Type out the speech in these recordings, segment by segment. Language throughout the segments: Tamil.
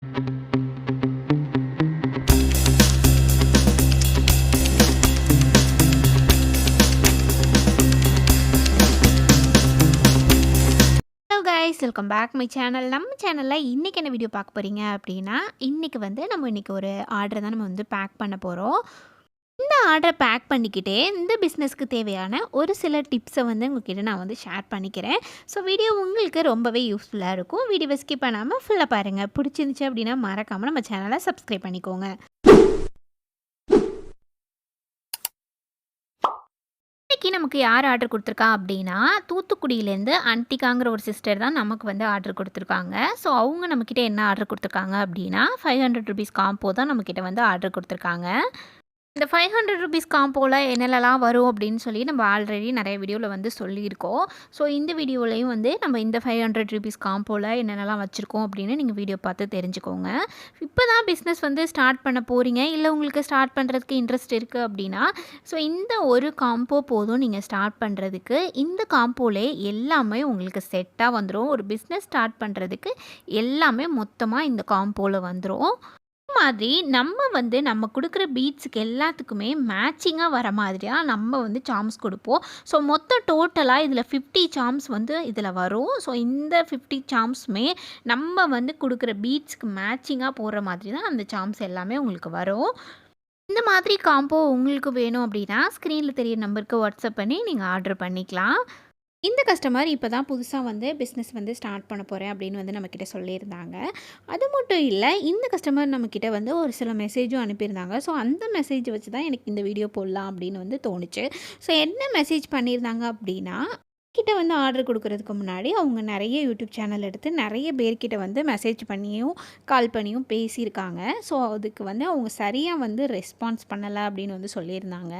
Hello guys, welcome back my channel. நம்ம சேனலில் இன்றைக்கி என்ன வீடியோ பார்க்க போகிறீங்க அப்படின்னா, இன்றைக்கி வந்து நம்ம இன்றைக்கி ஒரு ஆர்டர் தான் நம்ம வந்து பேக் பண்ண போகிறோம். இந்த ஆர்டரை பேக் பண்ணிக்கிட்டே இந்த பிஸ்னஸ்க்கு தேவையான ஒரு சில டிப்ஸை வந்து உங்ககிட்ட நான் வந்து ஷேர் பண்ணிக்கிறேன். ஸோ வீடியோ உங்களுக்கு ரொம்பவே யூஸ்ஃபுல்லாக இருக்கும். வீடியோவை ஸ்கிப் பண்ணாமல் ஃபுல்லாக பாருங்கள். பிடிச்சிருந்துச்சு அப்படின்னா மறக்காமல் நம்ம சேனலை சப்ஸ்கிரைப் பண்ணிக்கோங்க. இன்னைக்கு நமக்கு யார் ஆர்டர் கொடுத்துருக்கா அப்படின்னா, தூத்துக்குடியிலேருந்து அன்டிகாங்கிற ஒரு சிஸ்டர் தான் நமக்கு வந்து ஆர்டர் கொடுத்துருக்காங்க. ஸோ அவங்க நம்மக்கிட்ட என்ன ஆர்டர் கொடுத்துருக்காங்க அப்படின்னா, ₹500 காம்போ தான் நம்மக்கிட்ட வந்து ஆர்டர் கொடுத்துருக்காங்க. இந்த ₹500 காம்போல என்னென்னலாம் வரும் அப்படின்னு சொல்லி நம்ம ஆல்ரெடி நிறைய வீடியோவில் வந்து சொல்லியிருக்கோம். ஸோ இந்த வீடியோலையும் வந்து நம்ம இந்த ₹500 காம்போல என்னென்னலாம் வச்சுருக்கோம் அப்படின்னு நீங்கள் வீடியோ பார்த்து தெரிஞ்சுக்கோங்க. இப்போ தான் பிஸ்னஸ் வந்து ஸ்டார்ட் பண்ண போகிறீங்க, இல்லை உங்களுக்கு ஸ்டார்ட் பண்ணுறதுக்கு இன்ட்ரெஸ்ட் இருக்குது அப்படின்னா, ஸோ இந்த ஒரு காம்போ போதும் நீங்கள் ஸ்டார்ட் பண்ணுறதுக்கு. இந்த காம்போலே எல்லாமே உங்களுக்கு செட்டாக வந்துடும். ஒரு பிஸ்னஸ் ஸ்டார்ட் பண்ணுறதுக்கு எல்லாமே மொத்தமாக இந்த காம்போவில் வந்துடும். மாதிரி நம்ம வந்து நம்ம கொடுக்குற பீட்ஸுக்கு எல்லாத்துக்குமே மேட்சிங்காக வர மாதிரியாக நம்ம வந்து சார்ம்ஸ் கொடுப்போம். ஸோ மொத்தம் டோட்டலாக இதில் 50 சார்ம்ஸ் வந்து இதில் வரும். ஸோ இந்த 50 சார்ம்ஸுமே நம்ம வந்து கொடுக்குற பீட்ஸ்க்கு மேட்சிங்காக போடுற மாதிரி தான் அந்த சார்ம்ஸ் எல்லாமே உங்களுக்கு வரும். இந்த மாதிரி காம்போ உங்களுக்கு வேணும் அப்படின்னா ஸ்க்ரீனில் தெரிய நம்பருக்கு வாட்ஸ்அப் பண்ணி நீங்கள் ஆர்டர் பண்ணிக்கலாம். இந்த கஸ்டமர் இப்போ தான் புதுசாக வந்து பிஸ்னஸ் வந்து ஸ்டார்ட் பண்ண போகிறேன் அப்படின்னு வந்து நம்மக்கிட்ட சொல்லியிருந்தாங்க. அது மட்டும் இல்லை, இந்த கஸ்டமர் நம்மக்கிட்ட வந்து ஒரு சில மெசேஜும் அனுப்பியிருந்தாங்க. ஸோ அந்த மெசேஜ் வச்சு தான் எனக்கு இந்த வீடியோ போடலாம் அப்படின்னு வந்து தோணுச்சு. ஸோ என்ன மெசேஜ் பண்ணியிருந்தாங்க அப்படின்னா, கிட்ட வந்து ஆர்டர் கொடுக்கறதுக்கு முன்னாடி அவங்க நிறைய யூடியூப் சேனல் எடுத்து நிறைய பேர்கிட்ட வந்து மெசேஜ் பண்ணியும் கால் பண்ணியும் பேசியிருக்காங்க. ஸோ அதுக்கு வந்து அவங்க சரியாக வந்து ரெஸ்பான்ஸ் பண்ணலை அப்படின்னு வந்து சொல்லியிருந்தாங்க.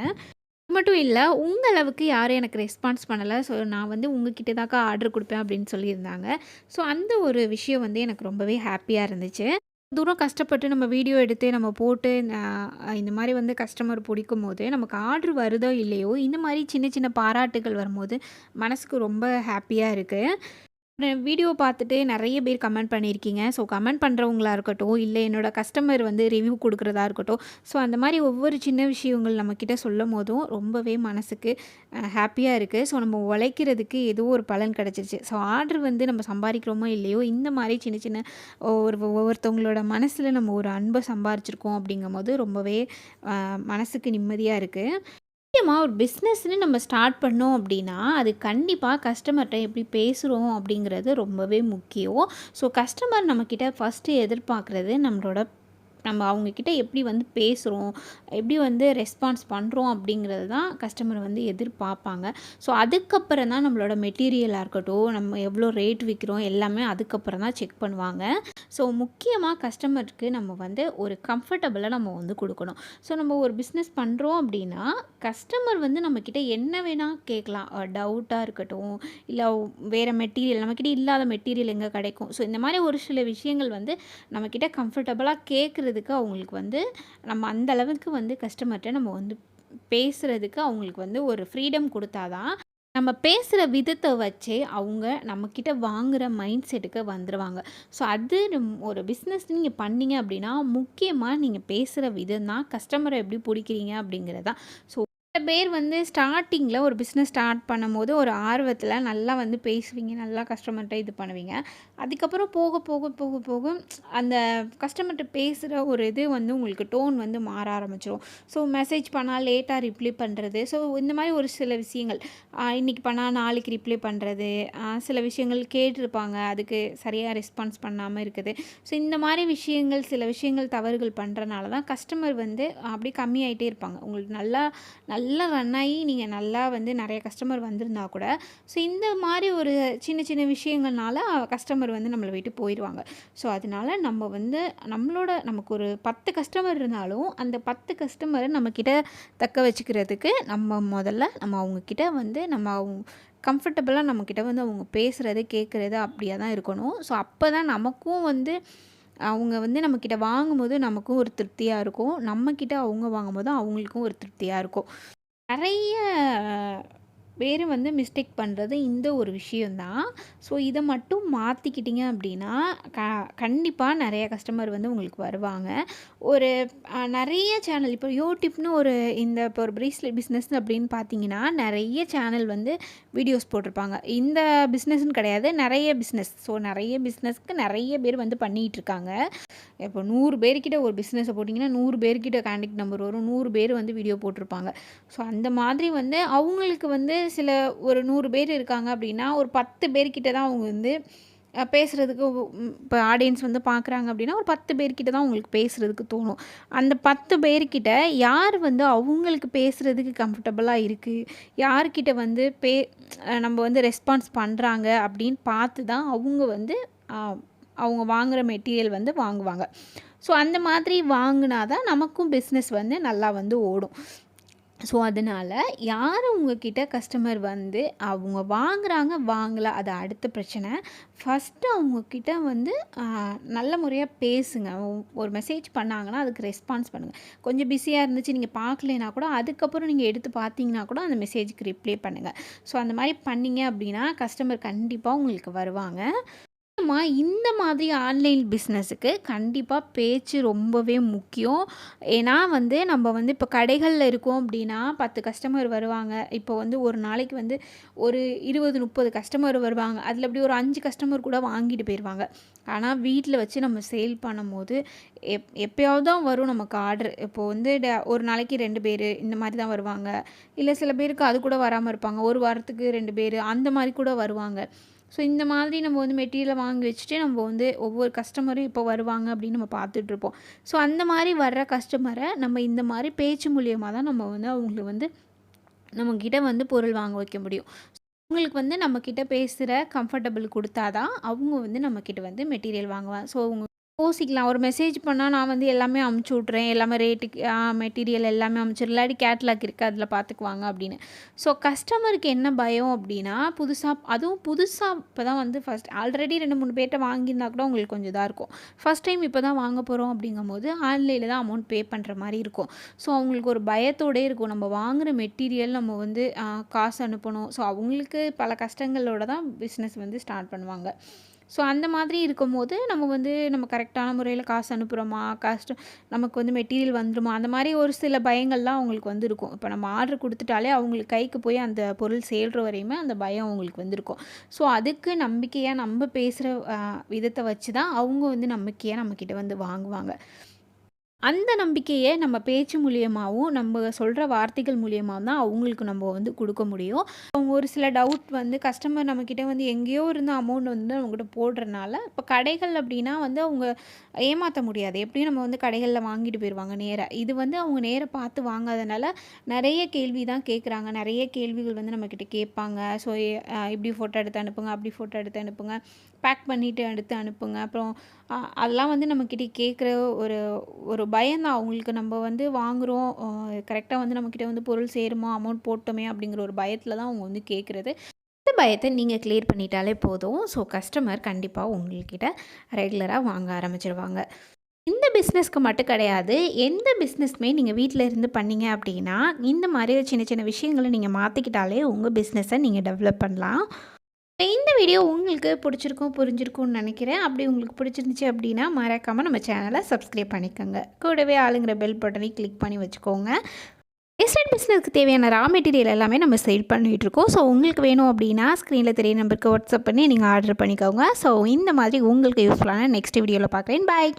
மட்டும் இல்ல, உங்க அளவுக்கு யாரும் எனக்கு ரெஸ்பான்ஸ் பண்ணல. ஸோ நான் வந்து உங்ககிட்ட தான்க்கா ஆர்டர் குடுப்பேன் அப்படின்னு சொல்லியிருந்தாங்க. ஸோ அந்த ஒரு விஷயம் வந்து எனக்கு ரொம்பவே ஹேப்பியா இருந்துச்சு. தூரம் கஷ்டப்பட்டு நம்ம வீடியோ எடுத்து நம்ம போட்டு இந்த மாரி வந்து கஸ்டமர் பிடிக்கும்போது, நமக்கு ஆர்டர் வருதோ இல்லையோ, இந்த மாரி சின்ன சின்ன பாராட்டுகள் வரும்போது மனசுக்கு ரொம்ப ஹேப்பியா இருக்கு. வீடியோ பார்த்துட்டு நிறைய பேர் கமெண்ட் பண்ணியிருக்கீங்க. ஸோ கமெண்ட் பண்ணுறவங்களா இருக்கட்டும், இல்லை என்னோட கஸ்டமர் வந்து ரிவ்யூ கொடுக்குறதா இருக்கட்டும். ஸோ அந்த மாதிரி ஒவ்வொரு சின்ன விஷயங்கள் நம்மக்கிட்ட சொல்லும்போதும் ரொம்பவே மனசுக்கு ஹேப்பியாக இருக்குது. ஸோ நம்ம உழைக்கிறதுக்கு ஏதோ ஒரு பலன் கிடச்சிருச்சு. ஸோ ஆர்டர் வந்து நம்ம சம்பாதிக்கிறோமோ இல்லையோ, இந்த மாதிரி சின்ன சின்ன ஒவ்வொருத்தவங்களோட மனசில் நம்ம ஒரு அன்பை சம்பாரிச்சிருக்கோம் அப்படிங்கும்போது ரொம்பவே மனசுக்கு நிம்மதியாக இருக்குது. முக்கியமாக ஒரு பிஸ்னஸ்ன்னு நம்ம ஸ்டார்ட் பண்ணோம் அப்படின்னா, அது கண்டிப்பாக கஸ்டமர்கிட்ட எப்படி பேசுகிறோம் அப்படிங்கிறது ரொம்பவே முக்கியம். ஸோ கஸ்டமர் நம்மக்கிட்ட ஃபஸ்ட்டு எதிர்பார்க்குறது நம்ம அவங்கக்கிட்ட எப்படி வந்து பேசுகிறோம், எப்படி வந்து ரெஸ்பான்ஸ் பண்ணுறோம் அப்படிங்கிறது தான் கஸ்டமர் வந்து எதிர்பார்ப்பாங்க. ஸோ அதுக்கப்புறம் தான் நம்மளோட மெட்டீரியலாக இருக்கட்டும், நம்ம எவ்வளோ ரேட் விற்கிறோம் எல்லாமே அதுக்கப்புறம் தான் செக் பண்ணுவாங்க. ஸோ முக்கியமாக கஸ்டமருக்கு நம்ம வந்து ஒரு கம்ஃபர்டபுளாக நம்ம வந்து கொடுக்கணும். ஸோ நம்ம ஒரு பிஸ்னஸ் பண்ணுறோம் அப்படின்னா, கஸ்டமர் வந்து நம்மக்கிட்ட என்ன வேணால் கேட்கலாம். டவுட்டாக இருக்கட்டும், இல்லை வேறு மெட்டீரியல் நம்மக்கிட்ட இல்லாத மெட்டீரியல் எங்கே கிடைக்கும். ஸோ இந்த மாதிரி ஒரு சில விஷயங்கள் வந்து நம்மக்கிட்ட கம்ஃபர்டபுளாக கேட்குறதுக்கு அவங்களுக்கு வந்து நம்ம அந்த அளவுக்கு வந்து கஸ்டமர்கிட்ட நம்ம வந்து பேசுகிறதுக்கு அவங்களுக்கு வந்து ஒரு ஃப்ரீடம் கொடுத்தா தான் நம்ம பேசுகிற விதத்தை வச்சே அவங்க நம்மக்கிட்ட வாங்குகிற மைண்ட் செட்டுக்கு வந்துடுவாங்க. ஸோ அது ஒரு பிஸ்னஸ் நீங்கள் பண்ணீங்க அப்படின்னா, முக்கியமாக நீங்கள் பேசுகிற விதம் தான் கஸ்டமரை எப்படி பிடிக்கிறீங்க அப்படிங்கிறது தான். ஸோ சில பேர் வந்து ஸ்டார்டிங்கில் ஒரு பிஸ்னஸ் ஸ்டார்ட் பண்ணும்போது ஒரு ஆர்வத்தில் நல்லா வந்து பேசுவீங்க, நல்லா கஸ்டமர்கிட்ட இது பண்ணுவீங்க. அதுக்கப்புறம் போக போக போக போக அந்த கஸ்டமர்கிட்ட பேசுகிற ஒரு இது வந்து உங்களுக்கு டோன் வந்து மாற ஆரம்பிச்சிடும். ஸோ மெசேஜ் பண்ணால் லேட்டாக ரிப்ளை பண்ணுறது, ஸோ இந்த மாதிரி ஒரு சில விஷயங்கள் இன்றைக்கி பண்ணால் நாளைக்கு ரிப்ளை பண்ணுறது, சில விஷயங்கள் கேட்டிருப்பாங்க அதுக்கு சரியாக ரெஸ்பான்ஸ் பண்ணாமல் இருக்குது. ஸோ இந்த மாதிரி விஷயங்கள் சில விஷயங்கள் தவறுகள் பண்ணுறனால தான் கஸ்டமர் வந்து அப்படியே கம்மியாயிட்டே இருப்பாங்க. உங்களுக்கு நல்லா ரன் ஆகி நீங்கள் நல்லா வந்து நிறைய கஸ்டமர் வந்திருந்தா கூட, ஸோ இந்த மாதிரி ஒரு சின்ன சின்ன விஷயங்கள்னால கஸ்டமர் வந்து நம்மளை விட்டு போயிடுவாங்க. ஸோ அதனால நம்ம வந்து நமக்கு ஒரு 10 கஸ்டமர் இருந்தாலும் அந்த 10 கஸ்டமரை நம்மக்கிட்ட தக்க வச்சுக்கிறதுக்கு முதல்ல நம்ம அவங்கக்கிட்ட வந்து கம்ஃபர்டபுளாக நம்மக்கிட்ட வந்து அவங்க பேசுகிறது கேட்குறது அப்படியே தான் இருக்கணும். ஸோ அப்போ தான் நமக்கும் வந்து அவங்க வந்து நம்மக்கிட்ட வாங்கும்போது நமக்கும் ஒரு திருப்தியாக இருக்கும், நம்மக்கிட்ட அவங்க வாங்கும்போது அவங்களுக்கும் ஒரு திருப்தியாக இருக்கும். நிறைய பேர் வந்து மிஸ்டேக் பண்ணுறது இந்த ஒரு விஷயந்தான். ஸோ இதை மட்டும் மாற்றிக்கிட்டிங்க அப்படின்னா கண்டிப்பாக நிறைய கஸ்டமர் வந்து உங்களுக்கு வருவாங்க. ஒரு நிறைய சேனல் இப்போ யூடியூப்னு ஒரு இப்போ ஒரு பிரேஸ்லெட் பிஸ்னஸ் அப்படின்னு பார்த்தீங்கன்னா நிறைய சேனல் வந்து வீடியோஸ் போட்டிருப்பாங்க. இந்த பிஸ்னஸ்ன்னு கிடையாது, நிறைய பிஸ்னஸ். ஸோ நிறைய பிஸ்னஸ்க்கு நிறைய பேர் வந்து பண்ணிகிட்டு இருக்காங்க. இப்போ 100 பேர்கிட்ட ஒரு பிஸ்னஸை போட்டிங்கன்னா 100 பேர்கிட்ட கான்டாக்ட் நம்பர் வரும், 100 பேர் வந்து வீடியோ போட்டிருப்பாங்க. ஸோ அந்த மாதிரி வந்து அவங்களுக்கு வந்து சில ஒரு 100 பேர் இருக்காங்க அப்படின்னா ஒரு 10 பேர்கிட்ட தான் அவங்க வந்து பேசுகிறதுக்கு இப்போ ஆடியன்ஸ் வந்து பார்க்குறாங்க அப்படின்னா ஒரு 10 பேர்கிட்ட தான் அவங்களுக்கு பேசுகிறதுக்கு தோணும். அந்த 10 பேர்கிட்ட யார் வந்து அவங்களுக்கு பேசுகிறதுக்கு கம்ஃபர்டபுளாக இருக்குது, யார்கிட்ட வந்து நம்ம வந்து ரெஸ்பான்ஸ் பண்ணுறாங்க அப்படின்னு பார்த்து தான் அவங்க வந்து அவங்க வாங்குகிற மெட்டீரியல் வந்து வாங்குவாங்க. ஸோ அந்த மாதிரி வாங்கினா தான் நமக்கும் பிஸ்னஸ் வந்து நல்லா வந்து ஓடும். ஸோ அதனால் யார் உங்ககிட்ட கஸ்டமர் வந்து அவங்க வாங்குகிறாங்க வாங்கலை அது அடுத்த பிரச்சனை. ஃபஸ்ட்டு அவங்கக்கிட்ட வந்து நல்ல முறையாக பேசுங்க. ஒரு மெசேஜ் பண்ணாங்கன்னா அதுக்கு ரெஸ்பான்ஸ் பண்ணுங்கள். கொஞ்சம் பிஸியாக இருந்துச்சு நீங்கள் பார்க்கலைன்னா கூட அதுக்கப்புறம் நீங்கள் எடுத்து பார்த்தீங்கன்னா கூட அந்த மெசேஜுக்கு ரிப்ளை பண்ணுங்கள். ஸோ அந்த மாதிரி பண்ணிங்க அப்படின்னா கஸ்டமர் கண்டிப்பாக உங்களுக்கு வருவாங்க. இந்த மாதிரி ஆன்லைன் பிஸ்னஸுக்கு கண்டிப்பாக பேச்சு ரொம்பவே முக்கியம். ஏன்னா வந்து நம்ம வந்து இப்போ கடைகளில் இருக்கோம் அப்படின்னா 10 கஸ்டமர் வருவாங்க. இப்போ வந்து ஒரு நாளைக்கு வந்து ஒரு 20-30 கஸ்டமர் வருவாங்க. அதில் அப்படி ஒரு 5 கஸ்டமர் கூட வாங்கிட்டு போயிடுவாங்க. ஆனால் வீட்டில் வச்சு நம்ம சேல் பண்ணும்போது எப்போயாவது தான் வரும் நமக்கு ஆர்டர். இப்போது வந்து ஒரு நாளைக்கு 2 பேர் இந்த மாதிரி தான் வருவாங்க. இல்லை சில பேருக்கு அது கூட வராமல் இருப்பாங்க. ஒரு வாரத்துக்கு 2 பேர் அந்த மாதிரி கூட வருவாங்க. ஸோ இந்த மாதிரி நம்ம வந்து மெட்டீரியலை வாங்கி வச்சுட்டு நம்ம வந்து ஒவ்வொரு கஸ்டமரும் இப்போ வருவாங்க அப்படின்னு நம்ம பார்த்துட்ருப்போம். ஸோ அந்த மாதிரி வர்ற கஸ்டமரை நம்ம இந்த மாதிரி பேச்சு மூலியமாக தான் நம்ம வந்து அவங்களுக்கு வந்து நம்மக்கிட்ட வந்து பொருள் வாங்க வைக்க முடியும். அவங்களுக்கு வந்து நம்மக்கிட்ட பேசுகிற கம்ஃபர்டபுள் கொடுத்தா தான் அவங்க வந்து நம்மக்கிட்ட வந்து மெட்டீரியல் வாங்குவாங்க. ஸோ அவங்க யோசிக்கலாம், ஒரு மெசேஜ் பண்ணால் நான் வந்து எல்லாமே அமுச்சு விட்றேன், எல்லாமே ரேட்டுக்கு மெட்டீரியல் எல்லாமே அமுச்சிடுறேன், இல்லாட்டி கேட்லாக் இருக்குது அதில் பார்த்துக்குவாங்க அப்படின்னு. ஸோ கஸ்டமருக்கு என்ன பயம் அப்படின்னா அதுவும் புதுசாக இப்போ தான் வந்து ஃபஸ்ட் ஆல்ரெடி 2-3 பேர்கிட்ட வாங்கியிருந்தா கூட உங்களுக்கு கொஞ்சம் இதாக இருக்கும். ஃபஸ்ட் டைம் இப்போ தான் வாங்க போகிறோம் அப்படிங்கும்போது ஆன்லைனில் தான் அமௌண்ட் பே பண்ணுற மாதிரி இருக்கும். ஸோ அவங்களுக்கு ஒரு பயத்தோடே இருக்கும், நம்ம வாங்குகிற மெட்டீரியல் நம்ம வந்து காசு அனுப்பணும். ஸோ அவங்களுக்கு பல கஷ்டங்களோட தான் பிஸ்னஸ் வந்து ஸ்டார்ட் பண்ணுவாங்க. ஸோ அந்த மாதிரி இருக்கும்போது நம்ம கரெக்டான முறையில் காசு அனுப்புகிறோமா, நமக்கு வந்து மெட்டீரியல் வந்துடுமா, அந்த மாதிரி ஒரு சில பயங்கள்லாம் அவங்களுக்கு வந்து இருக்கும். இப்போ நம்ம ஆர்டர் கொடுத்துட்டாலே அவங்களுக்கு கைக்கு போய் அந்த பொருள் சேர்கிற வரையுமே அந்த பயம் அவங்களுக்கு வந்துருக்கும். ஸோ அதுக்கு நம்பிக்கையாக நம்ம பேசுகிற விதத்தை வச்சு தான் அவங்க வந்து நம்பிக்கையாக நம்மக்கிட்ட வந்து வாங்குவாங்க. அந்த நம்பிக்கையை நம்ம பேச்சு மூலியமாகவும் நம்ம சொல்கிற வார்த்தைகள் மூலியமாக தான் அவங்களுக்கு நம்ம வந்து கொடுக்க முடியும். அவங்க ஒரு சில டவுட் வந்து கஸ்டமர் நம்மக்கிட்ட வந்து எங்கேயோ இருந்து அமௌண்ட் வந்து அவங்ககிட்ட போடுறதுனால இப்போ கடைகள் அப்படின்னா வந்து அவங்க ஏமாற்ற முடியாது. எப்படியும் நம்ம வந்து கடைகளில் வாங்கிட்டு போயிடுவாங்க நேராக. இது வந்து அவங்க நேராக பார்த்து வாங்காதனால நிறைய கேள்வி தான் கேட்குறாங்க. நிறைய கேள்விகள் வந்து நம்மக்கிட்ட கேட்பாங்க. ஸோ இப்படி ஃபோட்டோ எடுத்து அனுப்புங்க, அப்படி ஃபோட்டோ எடுத்து அனுப்புங்க, பேக் பண்ணிவிட்டு எடுத்து அனுப்புங்க. அப்புறம் அதெல்லாம் வந்து நம்மக்கிட்ட கேட்குற ஒரு ஒரு பயம்தான் அவங்களுக்கு. நம்ம வந்து வாங்குகிறோம், கரெக்டாக வந்து நம்மக்கிட்ட வந்து பொருள் சேருமா, அமௌண்ட் போட்டோமே அப்படிங்கிற ஒரு பயத்தில் தான் அவங்க வந்து கேட்குறது. இந்த பயத்தை நீங்கள் கிளியர் பண்ணிட்டாலே போதும். ஸோ கஸ்டமர் கண்டிப்பாக உங்கள்கிட்ட ரெகுலராக வாங்க ஆரம்பிச்சிருவாங்க. இந்த பிஸ்னஸ்க்கு மட்டும் கிடையாது, எந்த பிஸ்னஸ்மே நீங்கள் வீட்டில் இருந்து பண்ணீங்க அப்படின்னா இந்த மாதிரி சின்ன சின்ன விஷயங்களை நீங்கள் மாற்றிக்கிட்டாலே உங்கள் பிஸ்னஸை நீங்கள் டெவலப் பண்ணலாம். இந்த வீடியோ உங்களுக்கு புரிஞ்சிருக்கும்னு நினைக்கிறேன். அப்படி உங்களுக்கு பிடிச்சிருந்துச்சு அப்படின்னா மறக்காமல் நம்ம சேனலை சப்ஸ்கிரைப் பண்ணிக்கோங்க. கூடவே ஆளுங்கிற பெல் பட்டனை கிளிக் பண்ணி வச்சுக்கோங்க. எஸ்டேட் பிஸ்னஸ்க்கு தேவையான ரா மெட்டீரியல் எல்லாமே நம்ம சேல் பண்ணிகிட்ருக்கோம். ஸோ உங்களுக்கு வேணும் அப்படின்னா ஸ்க்ரீனில் தெரிய நம்பருக்கு வாட்ஸ்அப் பண்ணி நீங்கள் ஆர்டர் பண்ணிக்கோங்க. ஸோ இந்த மாதிரி உங்களுக்கு யூஸ்ஃபுல்லான நெக்ஸ்ட் வீடியோவில் பார்க்குறேன். பாய்.